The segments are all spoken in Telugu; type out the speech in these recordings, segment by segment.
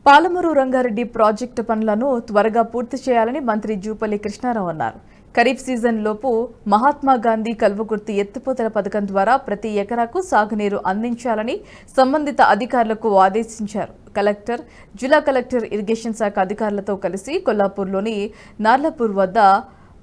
పాలమూరు రంగారెడ్డి ప్రాజెక్టు పనులను త్వరగా పూర్తి చేయాలని మంత్రి జూపల్లి కృష్ణారావు అన్నారు. ఖరీఫ్ సీజన్ లోపు మహాత్మా గాంధీ కల్వకుర్తి ఎత్తిపోతల పథకం ద్వారా ప్రతి ఎకరాకు సాగునీరు అందించాలని సంబంధిత అధికారులకు ఆదేశించారు. కలెక్టర్, జిల్లా కలెక్టర్ ఇరిగేషన్ శాఖ అధికారులతో కలిసి కొల్లాపూర్లోని నార్లపూర్ వద్ద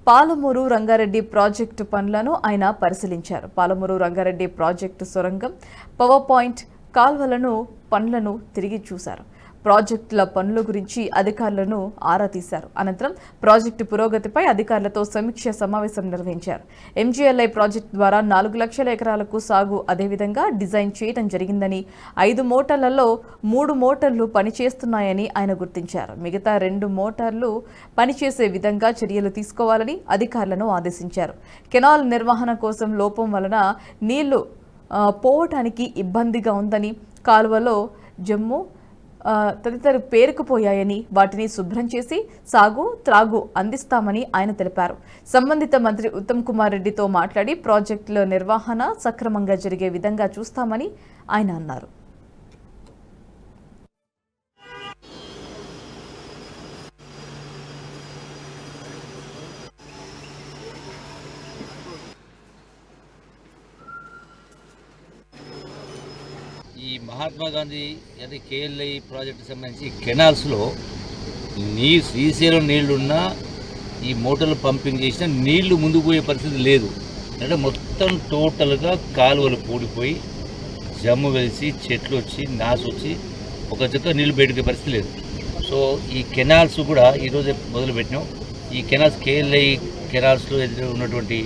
పాలమూరు రంగారెడ్డి ప్రాజెక్టు పనులను ఆయన పరిశీలించారు. పాలమూరు రంగారెడ్డి ప్రాజెక్టు సొరంగం, పవర్ పాయింట్ కాల్వలను పనులను తిరిగి చూశారు. ప్రాజెక్టుల పనుల గురించి అధికారులను ఆరా తీశారు. అనంతరం ప్రాజెక్టు పురోగతిపై అధికారులతో సమీక్ష సమావేశం నిర్వహించారు. ఎంజీఎల్ఐ ప్రాజెక్టు ద్వారా 4 లక్షల ఎకరాలకు సాగు అదేవిధంగా డిజైన్ చేయడం జరిగిందని, 5 మోటార్లలో 3 మోటార్లు పనిచేస్తున్నాయని ఆయన గుర్తించారు. మిగతా 2 మోటార్లు పనిచేసే విధంగా చర్యలు తీసుకోవాలని అధికారులను ఆదేశించారు. కెనాల్ నిర్వహణ కోసం లోపం వలన నీళ్లు పోవటానికి ఇబ్బందిగా ఉందని, కాలువలో జమ్ము తదితర పేరుకుపోయాయని, వాటిని శుభ్రం చేసి సాగు, త్రాగు అందిస్తామని ఆయన తెలిపారు. సంబంధిత మంత్రి ఉత్తమ్ కుమార్ రెడ్డితో మాట్లాడి ప్రాజెక్టుల నిర్వహణ సక్రమంగా జరిగే విధంగా చూస్తామని ఆయన అన్నారు. ఈ మహాత్మా గాంధీ అదే కేఎల్ఐ ప్రాజెక్టు సంబంధించి కెనాల్స్లో శ్రీశైలం నీళ్లున్నా ఈ మోటార్లు పంపింగ్ చేసినా నీళ్లు ముందుకు పోయే పరిస్థితి లేదు. అంటే మొత్తం టోటల్గా కాలువలు పూడిపోయి జమ్ము వెలిసి చెట్లు వచ్చి నాసు వచ్చి ఒక చుక్క నీళ్లు బయటకే పరిస్థితి లేదు. సో ఈ కెనాల్స్ కూడా ఈరోజు మొదలుపెట్టినాం. ఈ కెనాల్స్ కేఎల్ఐ కెనాల్స్లో ఎదురు ఉన్నటువంటి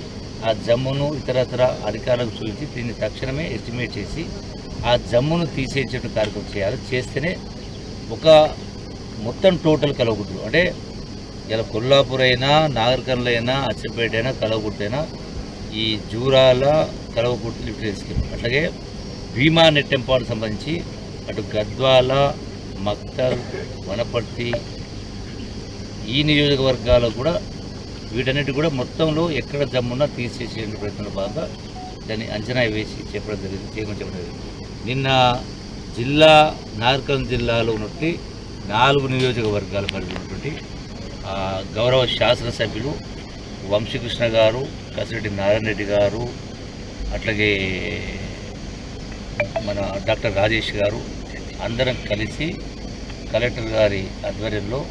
ఆ జమ్మును ఇతరతర అధికారులకు చూపించి దీన్ని తక్షణమే ఎస్టిమేట్ చేసి ఆ జమ్మును తీసేసేట కార్యక్రమం చేయాలి. చేస్తేనే ఒక మొత్తం టోటల్ కలవగుట్టు అంటే ఇలా కొల్లాపూర్ అయినా, నాగర్కర్నూలు అయినా, అచ్చంపేట అయినా, కలవగుట్టు అయినా ఈ జూరాల కలవగుట్టు లిఫ్ట్ స్కీమ్, అట్లాగే భీమా నెట్టెంపాడు సంబంధించి అటు గద్వాల, మక్తల్, వనపర్తి ఈ నియోజకవర్గాలకు కూడా వీటన్నిటి కూడా మొత్తంలో ఎక్కడ జమ్మున్నా తీసేసే ప్రయత్నంలో భాగంగా దాన్ని అంచనా వేసి చెప్పడం జరిగింది. నిన్న నాగర్కర్నూలు జిల్లాలో ఉన్నటువంటి 4 నియోజకవర్గాల పరిధి ఉన్నటువంటి గౌరవ శాసనసభ్యులు వంశీకృష్ణ గారు, కసిరెడ్డి నారాయణ రెడ్డి గారు, అట్లాగే మన డాక్టర్ రాజేష్ గారు అందరం కలిసి కలెక్టర్ గారి ఆధ్వర్యంలో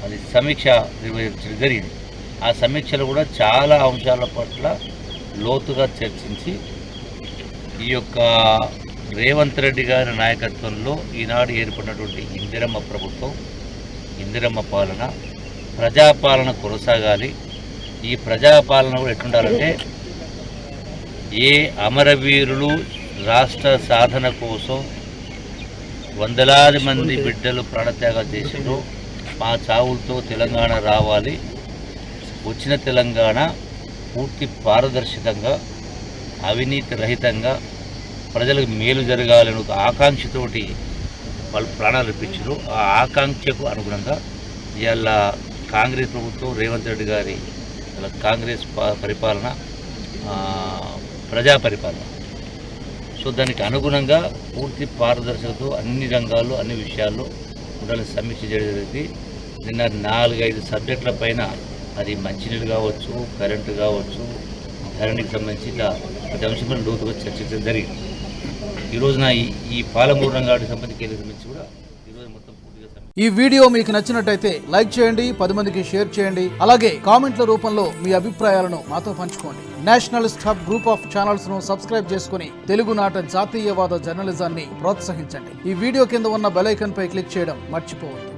అది సమీక్ష నిర్వహించడం జరిగింది. ఆ సమీక్షలో కూడా చాలా అంశాల పట్ల లోతుగా చర్చించి ఈ యొక్క రేవంత్ రెడ్డి గారి నాయకత్వంలో ఈనాడు ఏర్పడినటువంటి ఇందిరమ్మ ప్రభుత్వం, ఇందిరమ్మ పాలన, ప్రజాపాలన కొనసాగాలి. ఈ ప్రజాపాలన కూడా ఎట్లుండాలంటే ఏ అమరవీరులు రాష్ట్ర సాధన కోసం వందలాది మంది బిడ్డలు ప్రాణత్యాగం చేసిండ్రో మా చావులతో తెలంగాణ రావాలి, వచ్చిన తెలంగాణ పూర్తి పారదర్శకంగా, అవినీతి రహితంగా, ప్రజలకు మేలు జరగాలని ఒక ఆకాంక్షతోటి వాళ్ళు ప్రాణాలు ఇప్పించారు. ఆ ఆకాంక్షకు అనుగుణంగా ఇవాళ కాంగ్రెస్ ప్రభుత్వం, రేవంత్ రెడ్డి గారి కాంగ్రెస్ పరిపాలన ప్రజా పరిపాలన. సో దానికి అనుగుణంగా పూర్తి పారదర్శకతో అన్ని రంగాల్లో అన్ని విషయాల్లో ఉండాలని సమీక్ష జరిగింది. నిన్న 4-5 సబ్జెక్టుల పైన, అది మంచినీళ్ళు కావచ్చు, కరెంటు కావచ్చు, ధరణికి సంబంధించిన ప్రతి అంశంపై లోతుగా చర్చించడం జరిగింది. ఈ రోజున ఈ పాలమూరు రంగారెడ్డి సంబంధించి కూడా ఈరోజు మొత్తం పూర్తిగా ఈ వీడియో మీకు నచ్చినట్టయితే లైక్ చేయండి, 10 మందికి షేర్ చేయండి. అలాగే కామెంట్ల రూపంలో మీ అభిప్రాయాలను మాతో పంచుకోండి. Nationalist hub group of channels ను సబ్స్క్రైబ్ చేసుకుని తెలుగునాట జాతీయవాద జర్నలిజాన్ని ప్రోత్సహించండి. ఈ వీడియో కింద ఉన్న బెల్ ఐకాన్ పై క్లిక్ చేయడం మర్చిపోవద్దు.